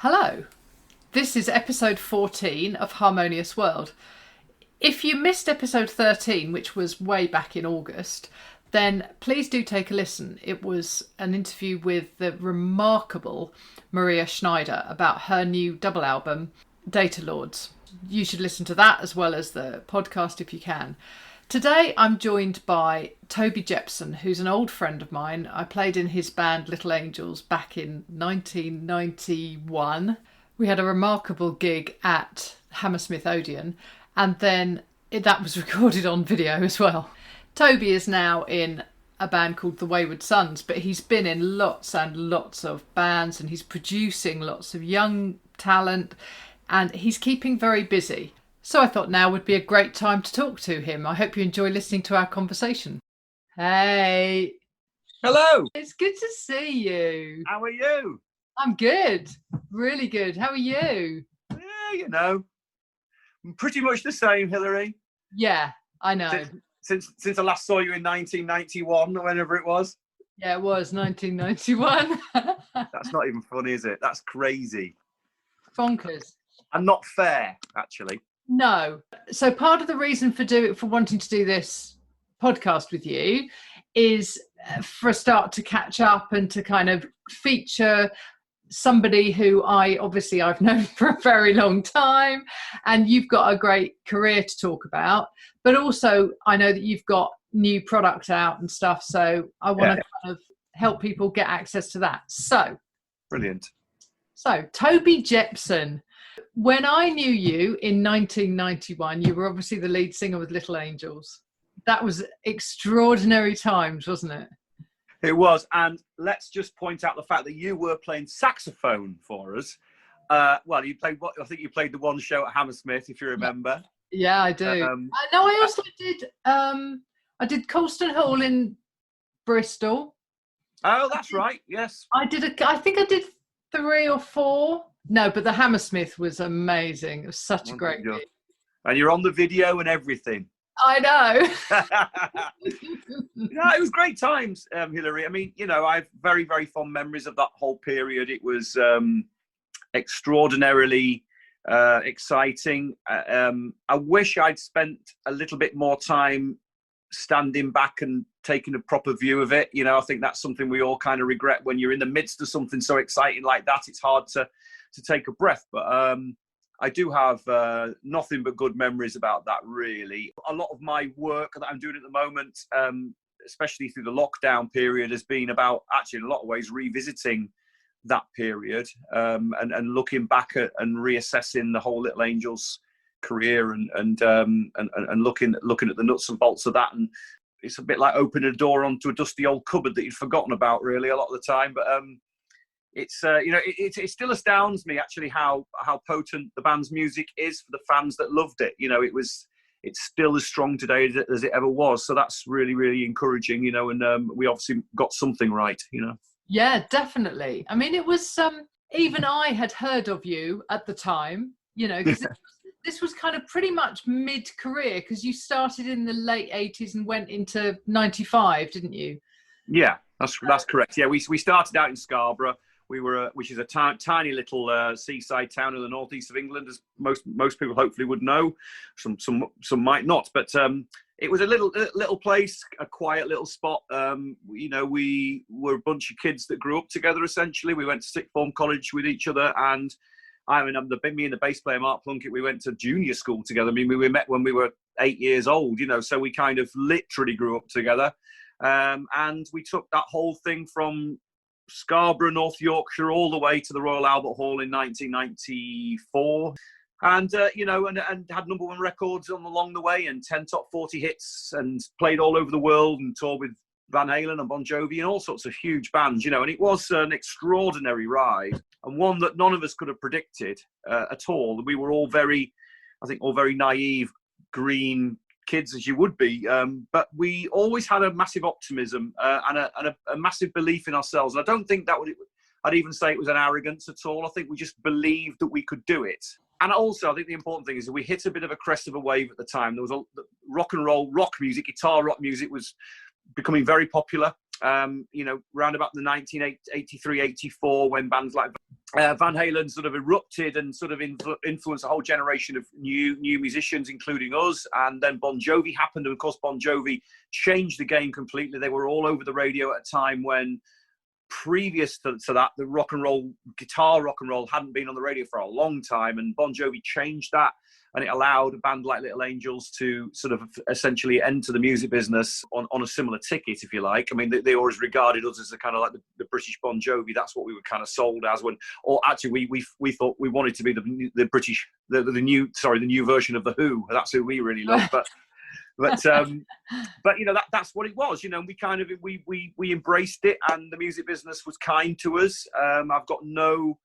Hello, this is episode 14 of Harmonious World. If you missed episode 13, which was way back in August, then please do take a listen. It was an interview with the remarkable Maria Schneider about her new double album, Data Lords. You should listen to that as well as the podcast if you can. Today I'm joined by Toby Jepson, who's an old friend of mine. I played in his band Little Angels back in 1991. We had a remarkable gig at Hammersmith Odeon, and then that was recorded on video as well. Toby is now in a band called The Wayward Sons, but he's been in lots and lots of bands and he's producing lots of young talent and he's keeping very busy. So I thought now would be a great time to talk to him. I hope you enjoy listening to our conversation. Hey. Hello. It's good to see you. How are you? I'm good. Really good. How are you? Yeah, pretty much the same, Hilary. Yeah, I know. Since I last saw you in 1991 or whenever it was. Yeah, it was 1991. That's not even funny, is it? That's crazy. Bonkers. And not fair, actually. No. So part of the reason for wanting to do this podcast with you is for a start to catch up and to kind of feature somebody who I've known for a very long time, and you've got a great career to talk about, but also I know that you've got new product out and stuff, so I want to kind of help people get access to that. So brilliant. So Toby Jepson, when I knew you in 1991, you were obviously the lead singer with Little Angels. That was extraordinary times, wasn't it? It was, and let's just point out the fact that you were playing saxophone for us. You played I think you played the one show at Hammersmith, if you remember. Yeah, I do. I also did. I did Colston Hall in Bristol. Oh, that's right. Yes. I think I did 3 or 4. No, but the Hammersmith was amazing. It was such a great gig. And you're on the video and everything. I know. Yeah, it was great times, Hilary. I mean, I have very, very fond memories of that whole period. It was extraordinarily exciting. I wish I'd spent a little bit more time standing back and taking a proper view of it. I think that's something we all kind of regret when you're in the midst of something so exciting like that. It's hard to take a breath, but I do have nothing but good memories about that, really. A lot of my work that I'm doing at the moment, especially through the lockdown period, has been about, actually, in a lot of ways, revisiting that period and looking back at and reassessing the whole Little Angels career and looking at the nuts and bolts of that. And it's a bit like opening a door onto a dusty old cupboard that you'd forgotten about, really, a lot of the time. But it's it still astounds me, actually, how potent the band's music is for the fans that loved it. It's still as strong today as it ever was. So that's really, really encouraging, and we obviously got something right, Yeah, definitely. I mean, it was, even I had heard of you at the time, because this was kind of pretty much mid-career, because you started in the late 80s and went into 95, didn't you? Yeah, that's correct. Yeah, we started out in Scarborough. We were, which is a tiny little seaside town in the northeast of England, as most people hopefully would know. Some might not, but it was a little place, a quiet little spot. We were a bunch of kids that grew up together. Essentially, we went to sixth form college with each other, and me and the bass player Mark Plunkett, we went to junior school together. I mean, we met when we were 8 years old. So we kind of literally grew up together, and we took that whole thing from Scarborough, North Yorkshire, all the way to the Royal Albert Hall in 1994, and and had number 1 records along the way, and 10 top 40 hits, and played all over the world, and toured with Van Halen and Bon Jovi and all sorts of huge bands, and it was an extraordinary ride, and one that none of us could have predicted at all. We were all very naive, green kids, as you would be, but we always had a massive optimism and a massive belief in ourselves. And I don't think I'd even say it was an arrogance at all. I think we just believed that we could do it. And also, I think the important thing is that we hit a bit of a crest of a wave at the time. There was rock music, guitar rock music was becoming very popular. round about the 1983, 84, when bands like Van Halen sort of erupted and sort of influenced a whole generation of new musicians, including us. And then Bon Jovi happened. And of course, Bon Jovi changed the game completely. They were all over the radio at a time when, previous to that, the guitar rock and roll hadn't been on the radio for a long time. And Bon Jovi changed that. And it allowed a band like Little Angels to sort of essentially enter the music business on a similar ticket, if you like. I mean, they always regarded us as the kind of like the British Bon Jovi. That's what we were kind of sold as or actually we thought we wanted to be the British, the new version of the Who. That's who we really love. But that's what it was. We kind of we embraced it, and the music business was kind to us. I've got no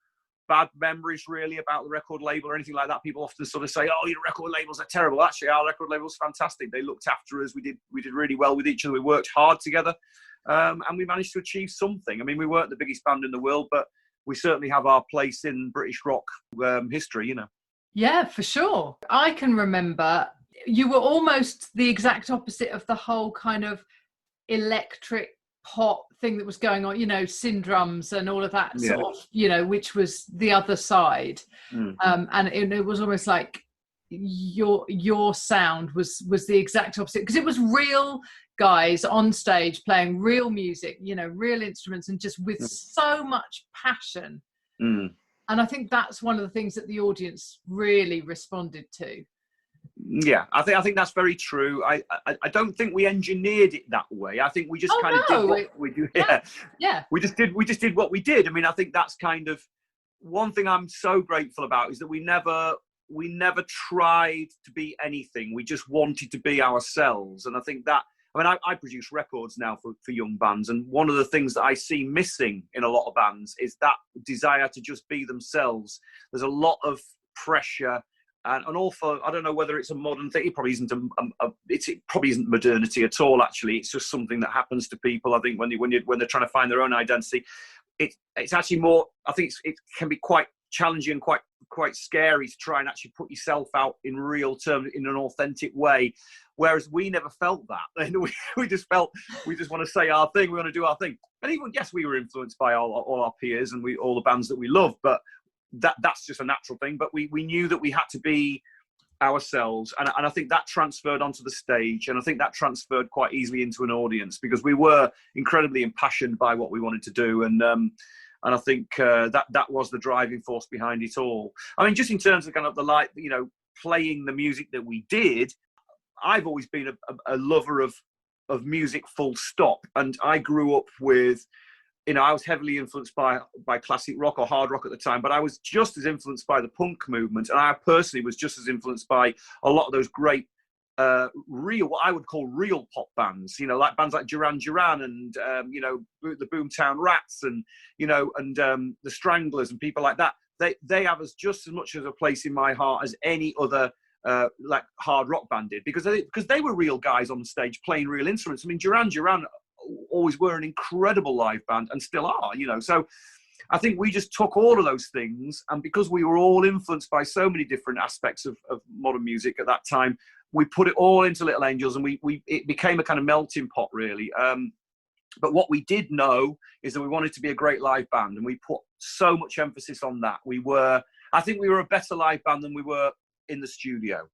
bad memories really about the record label or anything like that. People often sort of say, "Oh, your record labels are terrible." Actually, our record label was fantastic. They looked after us. We did really well with each other. We worked hard together, and we managed to achieve something. I mean, we weren't the biggest band in the world, but we certainly have our place in British rock history. Yeah, for sure. I can remember you were almost the exact opposite of the whole kind of electric pop thing that was going on, Syndrums and all of that sort of, which was the other side. And it was almost like your sound was the exact opposite, because it was real guys on stage playing real music, real instruments, and just with so much passion. And I think that's one of the things that the audience really responded to. Yeah, I think that's very true. I don't think we engineered it that way. I think we just did what we do. Yeah. We just did what we did. I mean, I think that's kind of one thing I'm so grateful about, is that we never tried to be anything. We just wanted to be ourselves. And I think that, I produce records now for young bands, and one of the things that I see missing in a lot of bands is that desire to just be themselves. There's a lot of pressure. And also, I don't know whether it's a modern thing. It probably isn't. It probably isn't modernity at all. Actually, it's just something that happens to people. I think when they're trying to find their own identity, it's actually more. I think it can be quite challenging and quite scary to try and actually put yourself out in real terms in an authentic way. Whereas we never felt that. We just felt we just want to say our thing. We want to do our thing. And even yes, we were influenced by all our peers and all the bands that we love, but that's just a natural thing. But we knew that we had to be ourselves, and I think that transferred onto the stage, and I think that transferred quite easily into an audience, because we were incredibly impassioned by what we wanted to do, and I think that was the driving force behind it all. I mean, just in terms of kind of the playing the music that we did, I've always been a lover of music, full stop, and I grew up with. I was heavily influenced by classic rock or hard rock at the time, but I was just as influenced by the punk movement. And I personally was just as influenced by a lot of those great, what I would call real pop bands, like bands like Duran Duran and, the Boomtown Rats and, the Stranglers and people like that. They have just as much of a place in my heart as any other like hard rock band did, because they were real guys on stage playing real instruments. I mean, Duran Duran always were an incredible live band and still are, so I think we just took all of those things, and because we were all influenced by so many different aspects of modern music at that time, we put it all into Little Angels, and it became a kind of melting pot, really. But what we did know is that we wanted to be a great live band, and we put so much emphasis on that. I think we were a better live band than we were in the studio,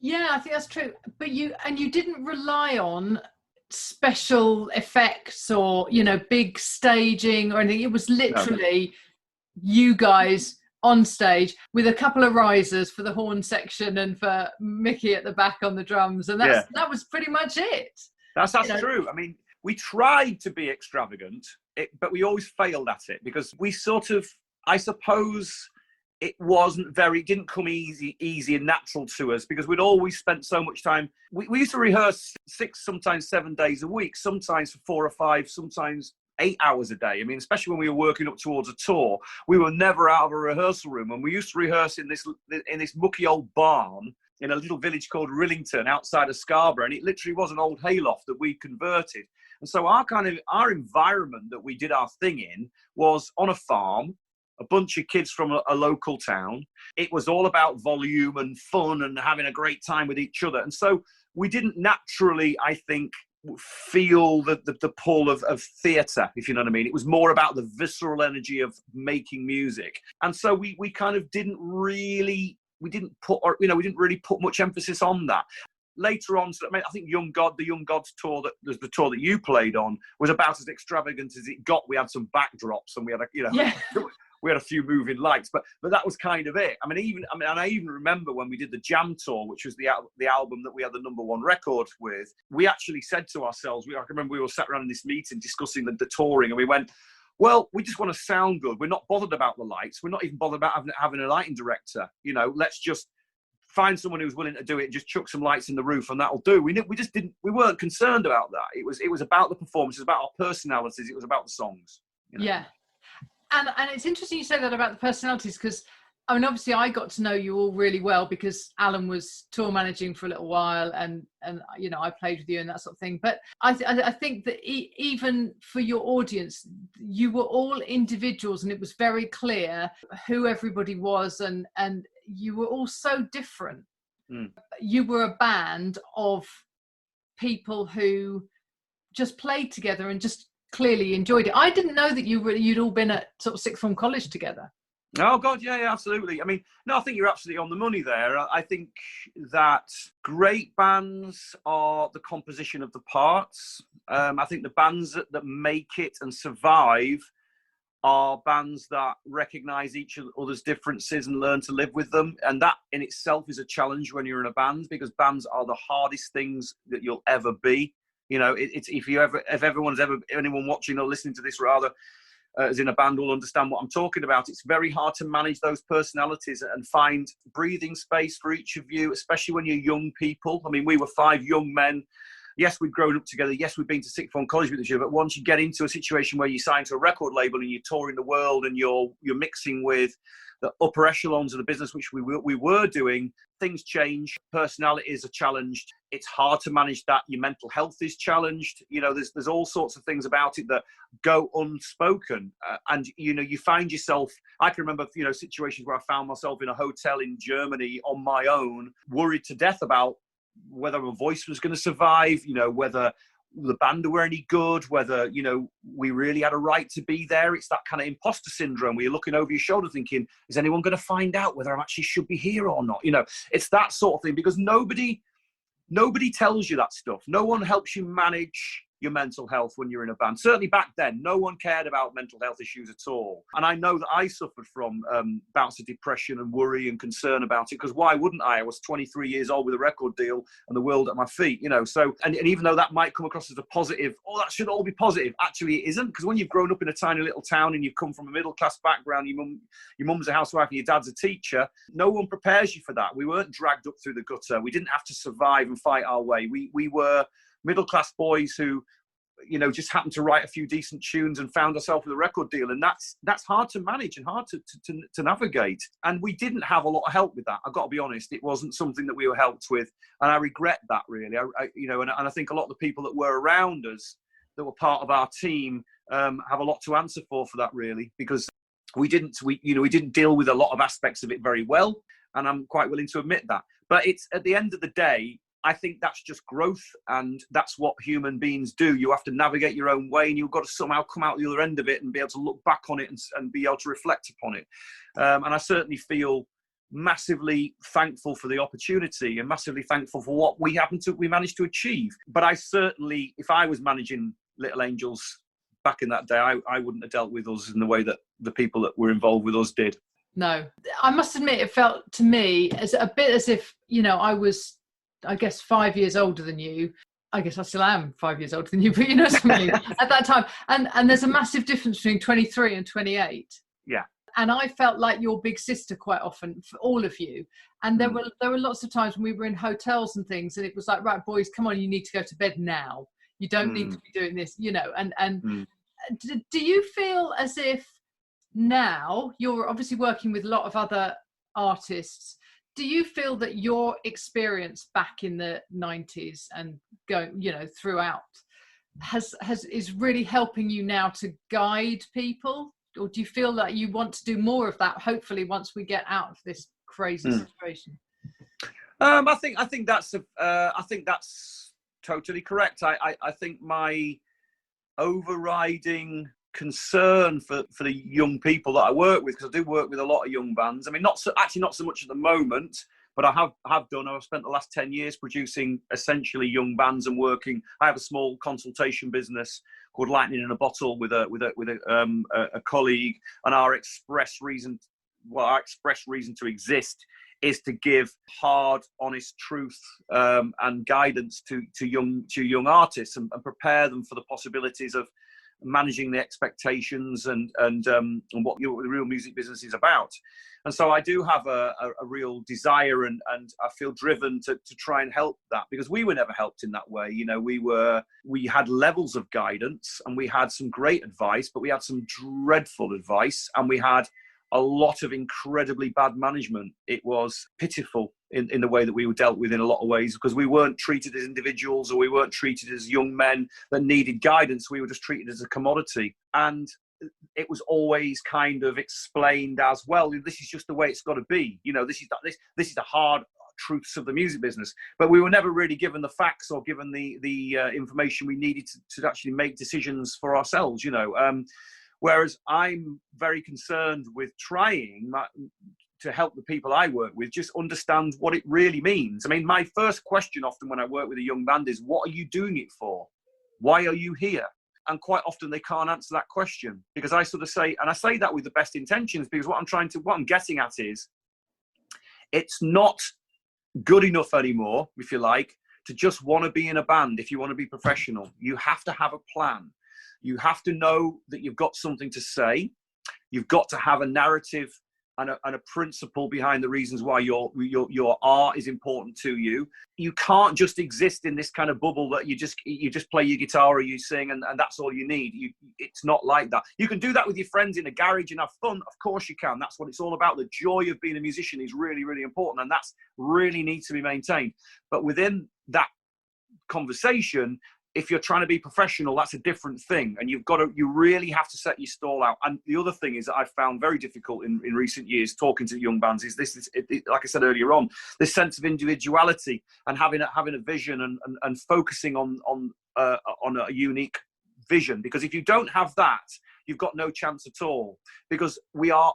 Yeah, I think that's true. But you didn't rely on special effects or big staging or anything. It was literally you guys on stage with a couple of risers for the horn section and for Mickey at the back on the drums, and that was pretty much it. That's true. I mean, we tried to be extravagant, but we always failed at it, because we sort of, I suppose, it didn't come easy and natural to us, because we'd always spent so much time. We used to rehearse 6, sometimes 7 days a week, sometimes for 4 or 5, sometimes 8 hours a day. I mean, especially when we were working up towards a tour, we were never out of a rehearsal room. And we used to rehearse in this mucky old barn in a little village called Rillington outside of Scarborough. And it literally was an old hayloft that we converted. And so our environment that we did our thing in was on a farm, a bunch of kids from a local town. It was all about volume and fun and having a great time with each other. And so we didn't naturally, I think, feel the pull of theatre, if you know what I mean. It was more about the visceral energy of making music, and so we kind of didn't really put much emphasis on that. Later on, so I think the Young Gods tour, the tour that you played on, was about as extravagant as it got. We had some backdrops and we had we had a few moving lights, but that was kind of it. I even remember when we did the Jam tour, which was the album that we had the #1 record with. We actually said to ourselves, I remember we were sat around in this meeting discussing the touring, and we went, well, we just want to sound good. We're not bothered about the lights. We're not even bothered about having a lighting director. Let's just find someone who's willing to do it and just chuck some lights in the roof and that'll do. We weren't concerned about that. It was about the performance. It was about our personalities. It was about the songs. Yeah. And it's interesting you say that about the personalities, because obviously I got to know you all really well because Alan was tour managing for a little while, and I played with you and that sort of thing. But I think that even for your audience, you were all individuals, and it was very clear who everybody was, and you were all so different. You were a band of people who just played together and just clearly enjoyed it. I didn't know that you'd all been at sort of sixth form college together. Oh God, yeah, absolutely. I think you're absolutely on the money there. I think that great bands are the composition of the parts. I think the bands that make it and survive are bands that recognise each other's differences and learn to live with them. And that in itself is a challenge when you're in a band, because bands are the hardest things that you'll ever be. If anyone watching or listening to this rather, as in a band, will understand what I'm talking about. It's very hard to manage those personalities and find breathing space for each of you, especially when you're young people. We were 5 young men. Yes, we'd grown up together. Yes, we'd been to sixth form college with each other. But once you get into a situation where you sign to a record label and you're touring the world and you're mixing with the upper echelons of the business, which we were doing, things change. Personalities are challenged. It's hard to manage that. Your mental health is challenged. There's all sorts of things about it that go unspoken. And you find yourself, I can remember, situations where I found myself in a hotel in Germany on my own, worried to death about whether my voice was going to survive, whether the band were any good, whether, we really had a right to be there. It's that kind of imposter syndrome where you're looking over your shoulder thinking, is anyone going to find out whether I actually should be here or not? It's that sort of thing, because nobody tells you that stuff. No one helps you manage your mental health when you're in a band. Certainly back then, no one cared about mental health issues at all. And I know that I suffered from bouts of depression and worry and concern about it, because why wouldn't I? I was 23 years old with a record deal and the world at my feet, So, and even though that might come across as a positive, that should all be positive, actually it isn't, because when you've grown up in a tiny little town and you've come from a middle-class background, your mum's a housewife and your dad's a teacher, no one prepares you for that. We weren't dragged up through the gutter. We didn't have to survive and fight our way. We were middle-class boys who, just happened to write a few decent tunes and found ourselves with a record deal. And that's hard to manage and hard to navigate. And we didn't have a lot of help with that. I've got to be honest. It wasn't something that we were helped with. And I regret that, really. And I think a lot of the people that were around us, that were part of our team, have a lot to answer for that, really, because we didn't deal with a lot of aspects of it very well. And I'm quite willing to admit that. But it's, at the end of the day, I think that's just growth, and that's what human beings do. You have to navigate your own way, and you've got to somehow come out the other end of it and be able to look back on it and be able to reflect upon it. And I certainly feel massively thankful for the opportunity and massively thankful for what we managed to achieve. But I certainly, if I was managing Little Angels back in that day, I wouldn't have dealt with us in the way that the people that were involved with us did. No, I must admit, it felt to me as a bit as if, I was, I guess, 5 years older than you. I guess I still am 5 years older than you, but something at that time. And there's a massive difference between 23 and 28. Yeah. And I felt like your big sister quite often for all of you. And there were lots of times when we were in hotels and things, and it was like, right, boys, come on, you need to go to bed now. You don't need to be doing this, and do you feel as if now you're obviously working with a lot of other artists? Do you feel that your experience back in the 90s and going, throughout is really helping you now to guide people? Or do you feel that you want to do more of that, hopefully, once we get out of this crazy situation? I think that's totally correct. I think my overriding concern for the young people that I work with, because I do work with a lot of young bands. I mean, not so much at the moment, but I have done. I've spent the last 10 years producing essentially young bands and working. I have a small consultation business called Lightning in a Bottle with a colleague, and our express reason to exist is to give hard, honest truth and guidance to young artists and prepare them for the possibilities of managing the expectations and what the real music business is about. And so I do have a real desire and I feel driven to try and help that, because we were never helped in that way. You know, we had levels of guidance and we had some great advice, but we had some dreadful advice and we had a lot of incredibly bad management. It was pitiful in the way that we were dealt with in a lot of ways, because we weren't treated as individuals, or we weren't treated as young men that needed guidance. We were just treated as a commodity. And it was always kind of explained as, well, this is just the way it's got to be. You know, this is the hard truths of the music business. But we were never really given the facts or given the information we needed to actually make decisions for ourselves, you know. Whereas I'm very concerned with trying to help the people I work with just understand what it really means. I mean, my first question often when I work with a young band is, what are you doing it for? Why are you here? And quite often they can't answer that question, because I sort of say, and I say that with the best intentions, because what I'm getting at is, it's not good enough anymore, if you like, to just want to be in a band. If you want to be professional, you have to have a plan. You have to know that you've got something to say. You've got to have a narrative and a principle behind the reasons why your art is important to you. You can't just exist in this kind of bubble that you just play your guitar or you sing and that's all you need. It's not like that. You can do that with your friends in a garage and have fun. Of course you can. That's what it's all about. The joy of being a musician is really, really important, and that's really needs to be maintained. But within that conversation, if you're trying to be professional, that's a different thing. And you really have to set your stall out. And the other thing is that I've found very difficult in recent years talking to young bands is like I said earlier on, this sense of individuality and having a vision and focusing on a unique vision. Because if you don't have that, you've got no chance at all. Because we are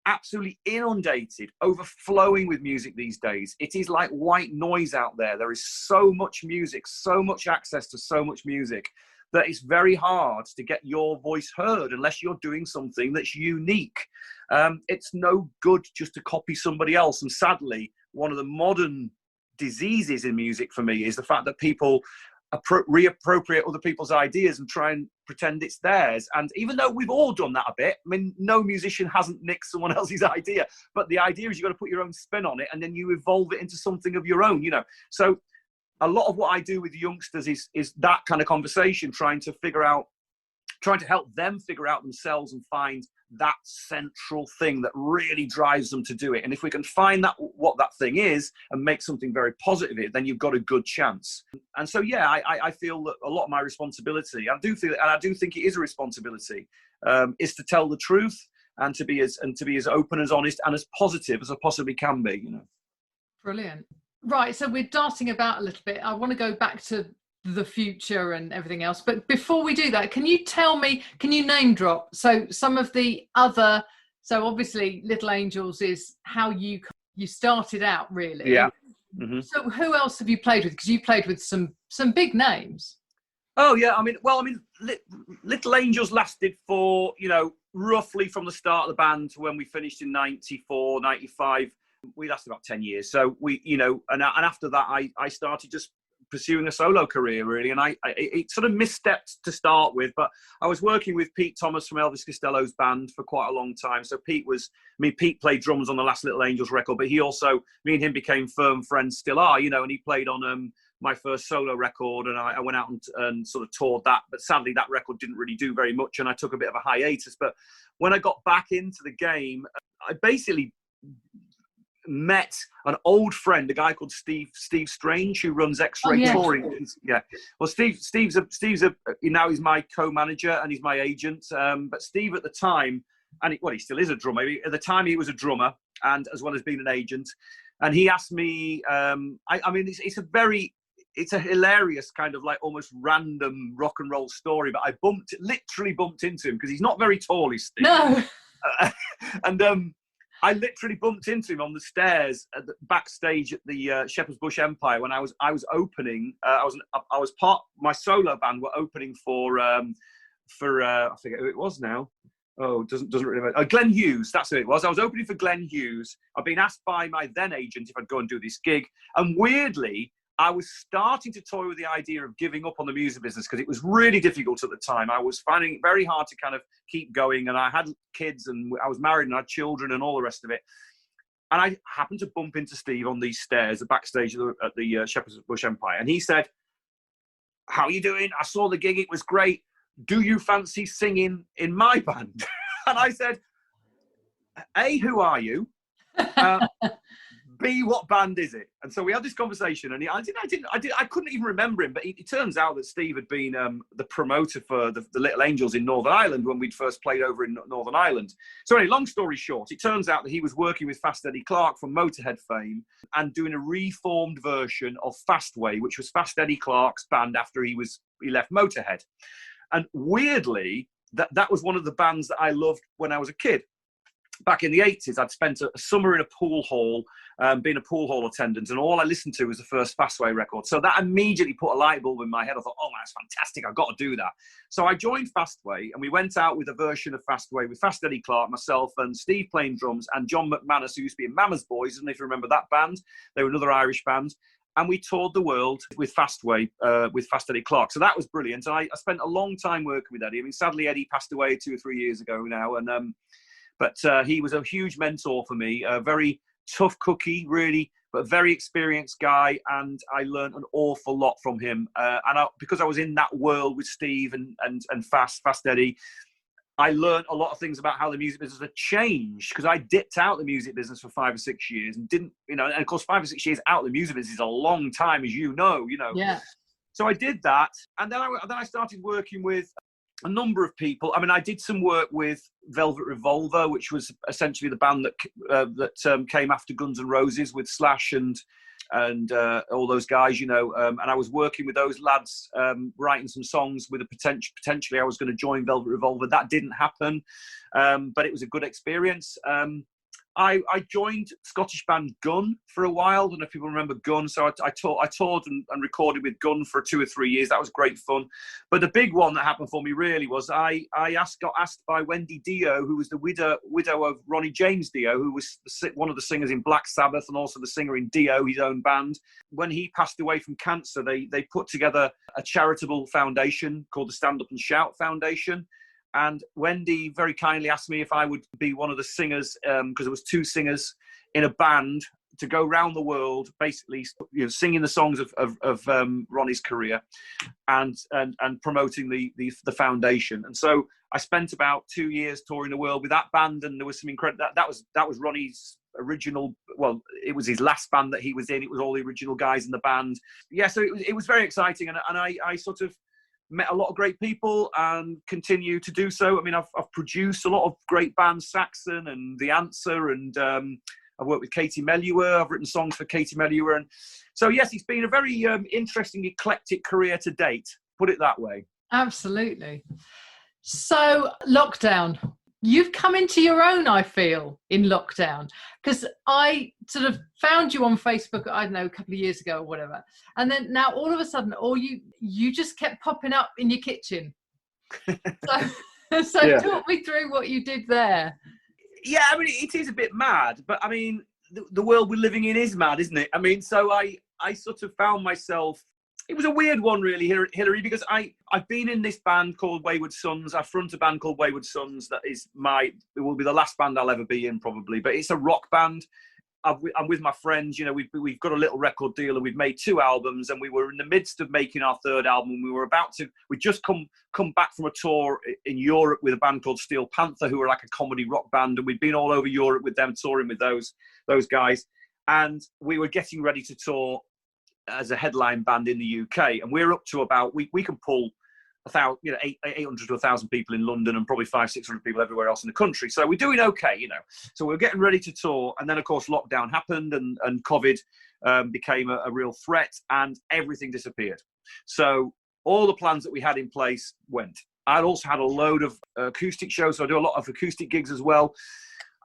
absolutely inundated, overflowing with music these days. It is like white noise out there. There is so much music, so much access to so much music, that it's very hard to get your voice heard unless you're doing something that's unique. It's no good just to copy somebody else. And sadly, one of the modern diseases in music for me is the fact that people reappropriate other people's ideas and try and pretend it's theirs. And even though we've all done that a bit, I mean, no musician hasn't nicked someone else's idea, but the idea is you've got to put your own spin on it and then you evolve it into something of your own, you know. So a lot of what I do with the youngsters is that kind of conversation, trying to help them figure out themselves and find that central thing that really drives them to do it. And if we can find that, what that thing is, and make something very positive of it, then you've got a good chance. And so, yeah, I feel that a lot of my responsibility, I do think it is a responsibility, is to tell the truth and to be as open, as honest, and as positive as I possibly can be, you know. Brilliant. Right, so we're darting about a little bit. I want to go back to the future and everything else, but before we do that, can you name drop some of the other, so obviously Little Angels is how you started out, really. Yeah. Mm-hmm. So who else have you played with, because you played with some big names? Oh yeah, I mean Little Angels lasted for, you know, roughly from the start of the band to when we finished in 94, 95, we lasted about 10 years. So we, you know, and after that I started just pursuing a solo career, really, and it sort of misstepped to start with, but I was working with Pete Thomas from Elvis Costello's band for quite a long time. So Pete played drums on the last Little Angels record, but me and him became firm friends, still are, you know, and he played on my first solo record, and I went out and sort of toured that, but sadly that record didn't really do very much, and I took a bit of a hiatus. But when I got back into the game, I basically met an old friend, a guy called Steve Strange, who runs X-Ray Touring. Yeah. Well, Steve's now he's my co-manager and he's my agent. But Steve at the time, and he still is a drummer. At the time, he was a drummer, and as well as being an agent. And he asked me, I mean, it's a very it's a hilarious kind of like almost random rock and roll story, but I literally bumped into him because he's not very tall, he's Steve. No. And I literally bumped into him on the stairs at the backstage at the Shepherd's Bush Empire when I was opening. I was part, my solo band were opening for I forget who it was now. Oh, doesn't really matter. Glenn Hughes, that's who it was. I was opening for Glenn Hughes. I'd been asked by my then agent if I'd go and do this gig, and weirdly, I was starting to toy with the idea of giving up on the music business because it was really difficult at the time. I was finding it very hard to kind of keep going, and I had kids, and I was married, and I had children, and all the rest of it. And I happened to bump into Steve on these stairs, the backstage at the Shepherd's Bush Empire, and he said, "How are you doing? I saw the gig; it was great. Do you fancy singing in my band?" And I said, "A, who are you? B, what band is it?" And so we had this conversation, and I couldn't even remember him, but it turns out that Steve had been the promoter for the Little Angels in Northern Ireland when we'd first played over in Northern Ireland. So anyway, long story short, it turns out that he was working with Fast Eddie Clarke from Motorhead fame and doing a reformed version of Fastway, which was Fast Eddie Clarke's band after he left Motorhead. And weirdly, that was one of the bands that I loved when I was a kid. Back in the 80s, I'd spent a summer in a pool hall, being a pool hall attendant, and all I listened to was the first Fastway record. So that immediately put a light bulb in my head. I thought, oh, that's fantastic, I've got to do that. So I joined Fastway, and we went out with a version of Fastway with Fast Eddie Clarke, myself, and Steve playing drums, and John McManus, who used to be in Mama's Boys. I don't know if you remember that band. They were another Irish band. And we toured the world with Fastway, with Fast Eddie Clarke. So that was brilliant. And I spent a long time working with Eddie. I mean, sadly, Eddie passed away 2 or 3 years ago now. And but he was a huge mentor for me, a very tough cookie, really, but very experienced guy. And I learned an awful lot from him. Because I was in that world with Steve and Fast Eddie, I learned a lot of things about how the music business had changed, because I dipped out the music business for 5 or 6 years and didn't, and of course 5 or 6 years out of the music business is a long time, as you know. Yeah. So I did that, and then I started working with a number of people. I mean, I did some work with Velvet Revolver, which was essentially the band that came after Guns N' Roses, with Slash and all those guys, and I was working with those lads, writing some songs with potentially I was going to join Velvet Revolver. That didn't happen, but it was a good experience. I joined Scottish band Gun for a while. I don't know if people remember Gun. So I toured and recorded with Gun for 2 or 3 years. That was great fun. But the big one that happened for me really was I got asked by Wendy Dio, who was the widow of Ronnie James Dio, who was one of the singers in Black Sabbath and also the singer in Dio, his own band. When he passed away from cancer, they put together a charitable foundation called the Stand Up and Shout Foundation. And Wendy very kindly asked me if I would be one of the singers, because there was 2 singers in a band, to go around the world, basically, singing the songs of Ronnie's career, and promoting the foundation. And so I spent about 2 years touring the world with that band, and there was some incredible. That was Ronnie's original. Well, it was his last band that he was in. It was all the original guys in the band. Yeah, so it was very exciting, and I sort of met a lot of great people and continue to do so. I mean, I've produced a lot of great bands, Saxon and The Answer, and I've worked with Katie Melua. I've written songs for Katie Melua. And so, yes, it's been a very interesting, eclectic career to date, put it that way. Absolutely. So, lockdown. You've come into your own, I feel, in lockdown, because I sort of found you on Facebook, I don't know, a couple of years ago or whatever. And then now all of a sudden, you just kept popping up in your kitchen. So yeah. Talk me through what you did there. Yeah, I mean, it is a bit mad, but I mean, the world we're living in is mad, isn't it? I mean, so I sort of found myself. It was a weird one, really, Hilary, because I've been in this band called Wayward Sons. I front a band called Wayward Sons that it will be the last band I'll ever be in, probably. But it's a rock band. I'm with my friends. We've got a little record deal, and we've made 2 albums, and we were in the midst of making our 3rd album. We'd just come back from a tour in Europe with a band called Steel Panther, who were like a comedy rock band, and we'd been all over Europe with them, touring with those guys, and we were getting ready to tour as a headline band in the UK, and we're up to about we can pull 800 to 1,000 people in London and probably 500-600 people everywhere else in the country. So we're doing okay, So we were getting ready to tour, and then of course lockdown happened, and COVID became a real threat, and everything disappeared. So all the plans that we had in place went. I'd also had a load of acoustic shows, so I do a lot of acoustic gigs as well.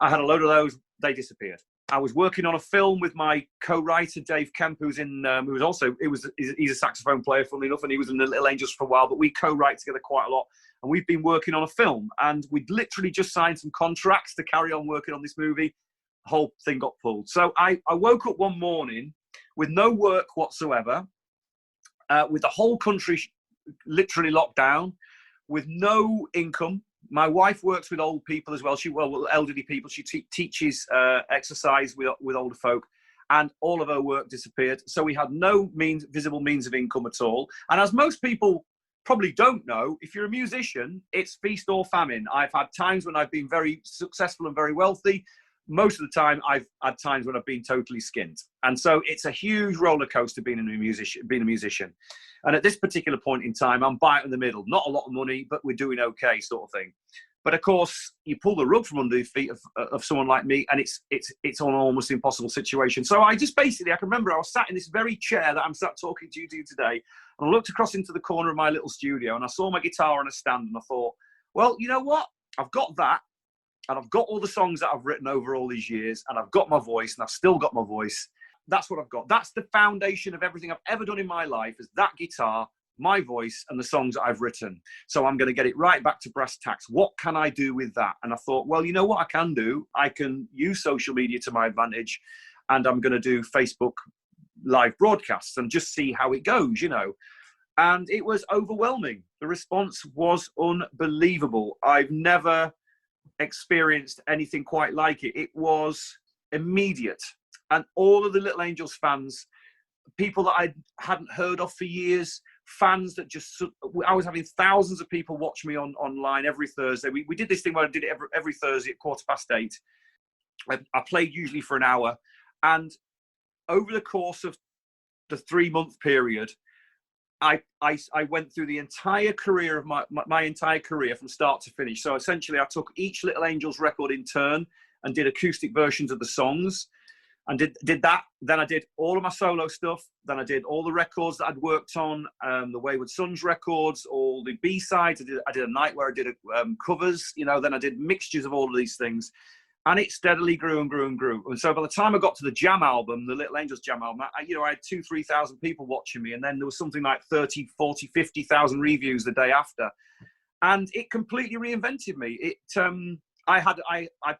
I had a load of those; they disappeared. I was working on a film with my co-writer Dave Kemp, he's a saxophone player, funnily enough, and he was in the Little Angels for a while. But we co-write together quite a lot, and we've been working on a film, and we'd literally just signed some contracts to carry on working on this movie. The whole thing got pulled. So I woke up one morning with no work whatsoever, with the whole country literally locked down, with no income. My wife works with old people as well. Elderly people. She teaches exercise with older folk, and all of her work disappeared. So we had no visible means of income at all. And as most people probably don't know, if you're a musician, it's feast or famine. I've had times when I've been very successful and very wealthy. Most of the time, I've had times when I've been totally skint. And so it's a huge roller coaster being a musician. And at this particular point in time, I'm bite in the middle. Not a lot of money, but we're doing okay, sort of thing. But of course, you pull the rug from under the feet of someone like me, and it's an almost impossible situation. So I can remember I was sat in this very chair that I'm sat talking to you today, and I looked across into the corner of my little studio, and I saw my guitar on a stand, and I thought, well, you know what? I've got that. And I've got all the songs that I've written over all these years, and I've got my voice, and I've still got my voice. That's what I've got. That's the foundation of everything I've ever done in my life, is that guitar, my voice, and the songs that I've written. So I'm going to get it right back to brass tacks. What can I do with that? And I thought, well, you know what I can do? I can use social media to my advantage, and I'm going to do Facebook live broadcasts and just see how it goes, And it was overwhelming. The response was unbelievable. I've never experienced anything quite like it. It was immediate, and all of the Little Angels fans, people that I hadn't heard of for years, fans that I was having thousands of people watch me online every Thursday. We did this thing where I did it every Thursday at 8:15. I played usually for an hour, and over the course of the 3-month period, I went through the entire career of my entire career from start to finish. So essentially, I took each Little Angels record in turn and did acoustic versions of the songs, and did that. Then I did all of my solo stuff. Then I did all the records that I'd worked on, the Wayward Sons records, all the B-sides. I did a night where I did covers. Then I did mixtures of all of these things. And it steadily grew and grew and grew. And so by the time I got to the Jam album, the Little Angels Jam album, I had 2,000-3,000 people watching me. And then there was something like 30, 40, 50,000 reviews the day after. And it completely reinvented me. I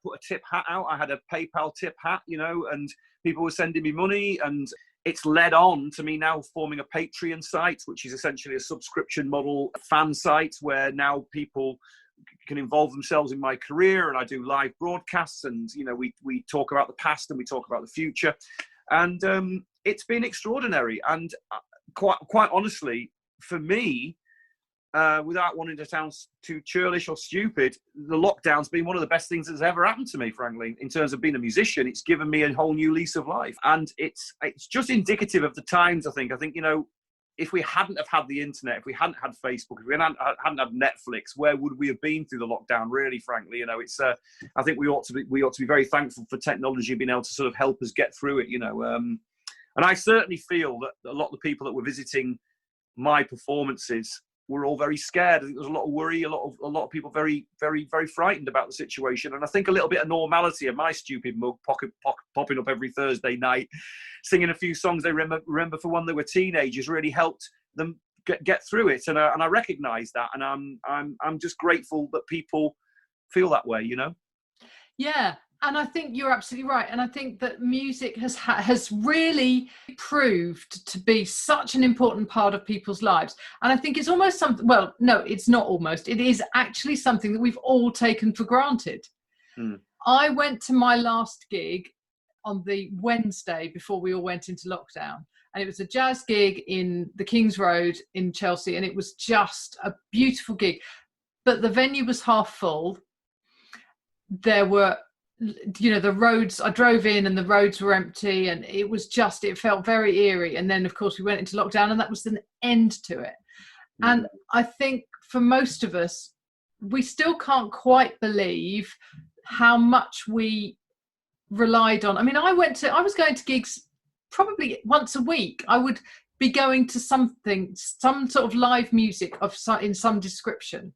put a tip hat out. I had a PayPal tip hat, and people were sending me money. And it's led on to me now forming a Patreon site, which is essentially a subscription model fan site where now people can involve themselves in my career, and I do live broadcasts, and we talk about the past and we talk about the future, and it's been extraordinary. And quite honestly, for me, without wanting to sound too churlish or stupid, the lockdown's been one of the best things that's ever happened to me, frankly. In terms of being a musician, it's given me a whole new lease of life, and it's just indicative of the times. I think if we hadn't have had the internet, if we hadn't had Facebook, if we hadn't had Netflix, where would we have been through the lockdown? Really, frankly, it's. I think we ought to be very thankful for technology being able to sort of help us get through it. And I certainly feel that a lot of the people that were visiting my performances were all very scared. I think there was a lot of worry, a lot of people very, very, very frightened about the situation. And I think a little bit of normality of my stupid mug popping up every Thursday night, singing a few songs they remember from when they were teenagers, really helped them get through it. And I recognise that, and I'm just grateful that people feel that way. Yeah. And I think you're absolutely right. And I think that music has really proved to be such an important part of people's lives. And I think it's almost something, well, no, it's not almost. It is actually something that we've all taken for granted. Mm. I went to my last gig on the Wednesday before we all went into lockdown. And it was a jazz gig in the King's Road in Chelsea. And it was just a beautiful gig. But the venue was half full. There were... the roads, I drove in and the roads were empty, and it felt very eerie. And then of course we went into lockdown, and that was an end to it. And I think for most of us, we still can't quite believe how much we relied on. I mean, I was going to gigs probably once a week. I would be going to some sort of live music in some description.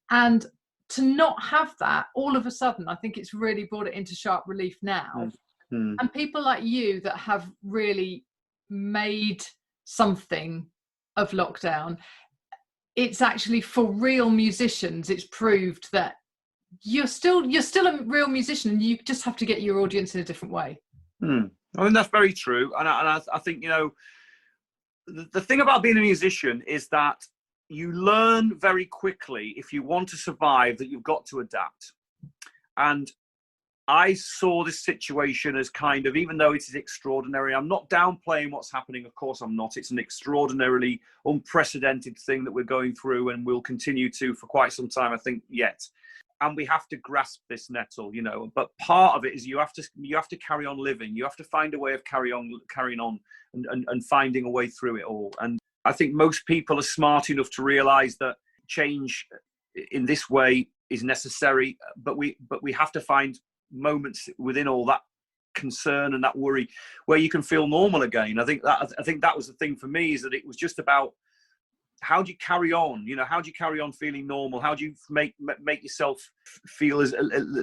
And to not have that all of a sudden, I think it's really brought it into sharp relief now. And people like you that have really made something of lockdown, it's actually, for real musicians, it's proved that you're still a real musician, and you just have to get your audience in a different way. I mean, that's very true. And I think, you know, the thing about being a musician is that you learn very quickly, if you want to survive, that you've got to adapt. And I saw this situation as kind of, even though it is extraordinary, I'm not downplaying what's happening. Of course I'm not. It's an extraordinarily unprecedented thing that we're going through, and will continue to for quite some time, I think, yet. And we have to grasp this nettle, you know. But part of it is you have to carry on living. You have to find a way of carrying on and finding a way through it all. And I think most people are smart enough to realise that change in this way is necessary, but we have to find moments within all that concern and that worry where you can feel normal again. I think that was the thing for me, is that it was just about, how do you carry on? You know, how do you carry on feeling normal? How do you make yourself feel as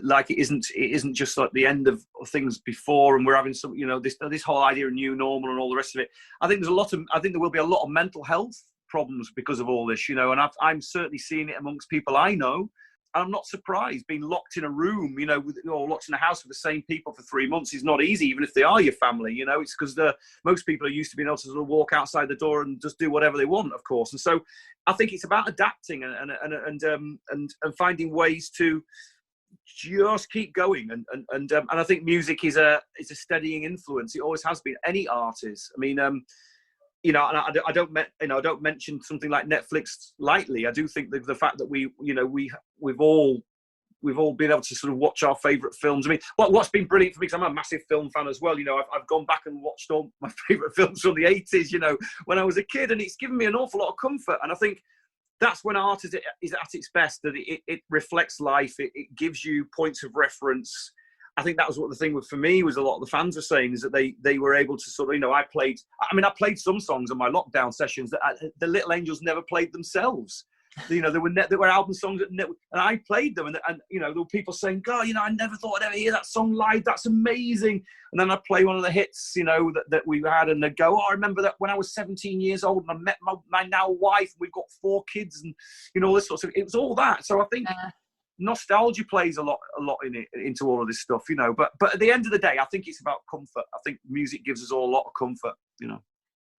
like it isn't just like the end of things before, and we're having some, you know, this whole idea of new normal and all the rest of it. I think there will be a lot of mental health problems because of all this, you know, and I'm certainly seeing it amongst people I know. I'm not surprised. Being locked in a room, you know, or locked in a house with the same people for 3 months is not easy, even if they are your family. You know, it's because most people are used to being able to sort of walk outside the door and just do whatever they want, of course. And so, I think it's about adapting and finding ways to just keep going. And I think music is a steadying influence. It always has been. Any art is. I mean, you know, and I don't mention something like Netflix lightly. I do think that the fact that we've all been able to sort of watch our favourite films. I mean, what's been brilliant for me, because I'm a massive film fan as well. You know, I've gone back and watched all my favourite films from the 80s. You know, when I was a kid, and it's given me an awful lot of comfort. And I think that's when art is at its best. That it reflects life. It gives you points of reference. I think that was what the thing for me was. A lot of the fans were saying is that they were able to sort of, you know, I played some songs on my lockdown sessions that the Little Angels never played themselves. You know, there were album songs and I played them, and you know, there were people saying, God, you know, I never thought I'd ever hear that song live. That's amazing. And then I'd play one of the hits, you know, that we had, and they'd go, oh, I remember that when I was 17 years old and I met my now wife, and we've got 4 kids, and you know, all this sort of. It was all that. So I think. Nostalgia plays a lot into all of this stuff, you know. But at the end of the day, I think it's about comfort. I think music gives us all a lot of comfort, you know.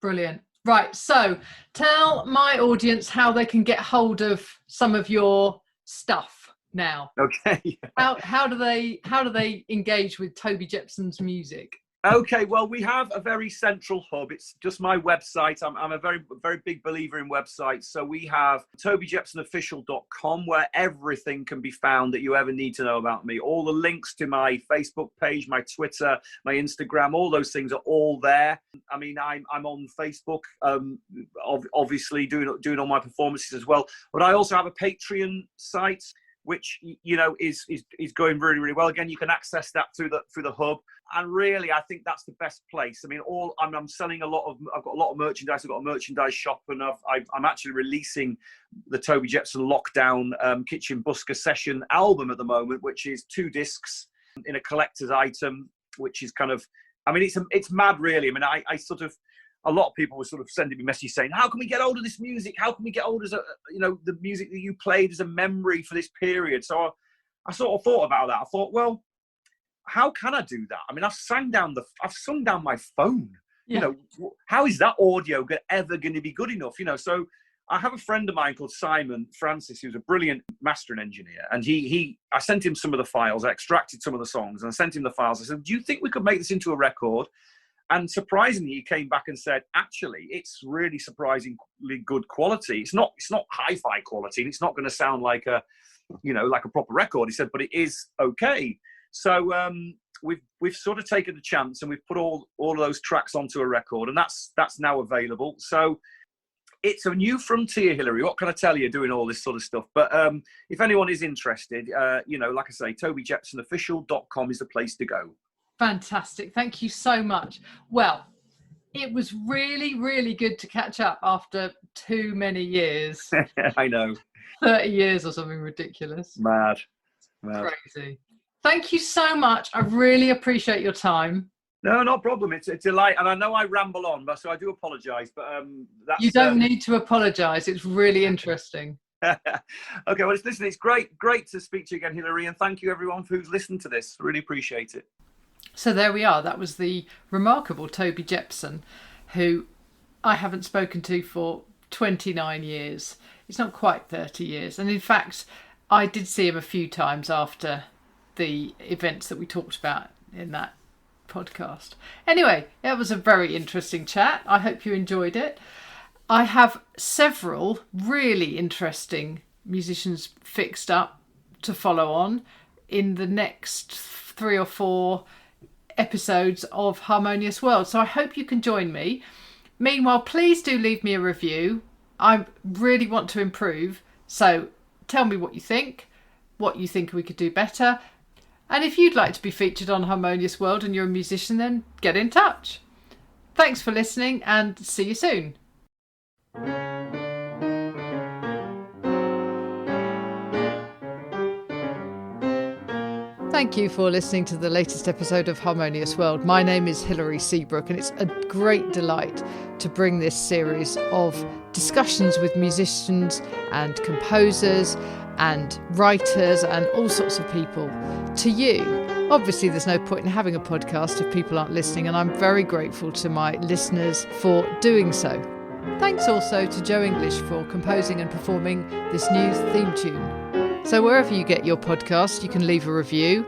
Brilliant. Right. So tell my audience how they can get hold of some of your stuff now. Okay. How do they engage with Toby Jepson's music? Okay, well, we have a very central hub. It's just my website. I'm a very, very big believer in websites. So we have tobyjepsonofficial.com, where everything can be found that you ever need to know about me. All the links to my Facebook page, my Twitter, my Instagram, all those things are all there. I mean, I'm on Facebook, obviously doing all my performances as well. But I also have a Patreon site, which, you know, is going really, really well. Again, you can access that through the hub. And really, I think that's the best place. I mean, I'm selling I've got a lot of merchandise. I've got a merchandise shop, and I'm actually releasing the Toby Jepson Lockdown Kitchen Busker Session album at the moment, which is 2 discs in a collector's item, which is kind of, I mean, it's mad, really. I mean, I sort of, a lot of people were sort of sending me messages saying, how can we get hold of this music? How can we get hold of, you know, the music that you played as a memory for this period? So I sort of thought about that. I thought, well, how can I do that? I mean, I've sung down my phone. Yeah. You know, how is that audio ever going to be good enough? You know, so I have a friend of mine called Simon Francis, who's a brilliant mastering engineer. And I sent him some of the files. I extracted some of the songs and I sent him the files. I said, do you think we could make this into a record? And surprisingly, he came back and said, actually, it's really surprisingly good quality. It's not hi-fi quality, and it's not going to sound like a proper record. He said, but it is okay. So we've sort of taken a chance, and we've put all of those tracks onto a record, and that's now available. So It's a new frontier, Hilary. What can I tell you, doing all this sort of stuff? But if anyone is interested, like I say, tobyjepsonofficial.com is the place to go. Fantastic. Thank you so much. Well, it was really, really good to catch up after too many years. I know. 30 years or something ridiculous. Mad. Crazy. Thank you so much. I really appreciate your time. No, not a problem. It's a delight. And I know I ramble on, so I do apologise. But that's... You don't need to apologise. It's really interesting. Okay, well, listen, it's great to speak to you again, Hilary. And thank you, everyone, who's listened to this. Really appreciate it. So there we are. That was the remarkable Toby Jepson, who I haven't spoken to for 29 years. It's not quite 30 years. And in fact, I did see him a few times after the events that we talked about in that podcast. Anyway, it was a very interesting chat. I hope you enjoyed it. I have several really interesting musicians fixed up to follow on in the next 3 or 4 episodes of Harmonious World. So I hope you can join me. Meanwhile, please do leave me a review. I really want to improve. So tell me what you think we could do better. And if you'd like to be featured on Harmonious World and you're a musician, then get in touch. Thanks for listening and see you soon. Thank you for listening to the latest episode of Harmonious World. My name is Hilary Seabrook, and it's a great delight to bring this series of discussions with musicians and composers and writers and all sorts of people to you. Obviously, there's no point in having a podcast if people aren't listening, and I'm very grateful to my listeners for doing so. Thanks also to Joe English for composing and performing this new theme tune. So wherever you get your podcast, you can leave a review.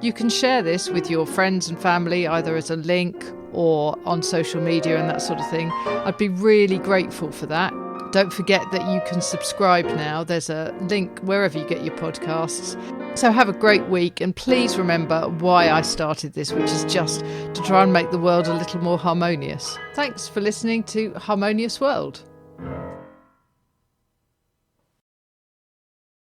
You can share this with your friends and family, either as a link or on social media and that sort of thing. I'd be really grateful for that. Don't forget that you can subscribe now. There's a link wherever you get your podcasts. So have a great week, and please remember why I started this, which is just to try and make the world a little more harmonious. Thanks for listening to Harmonious World.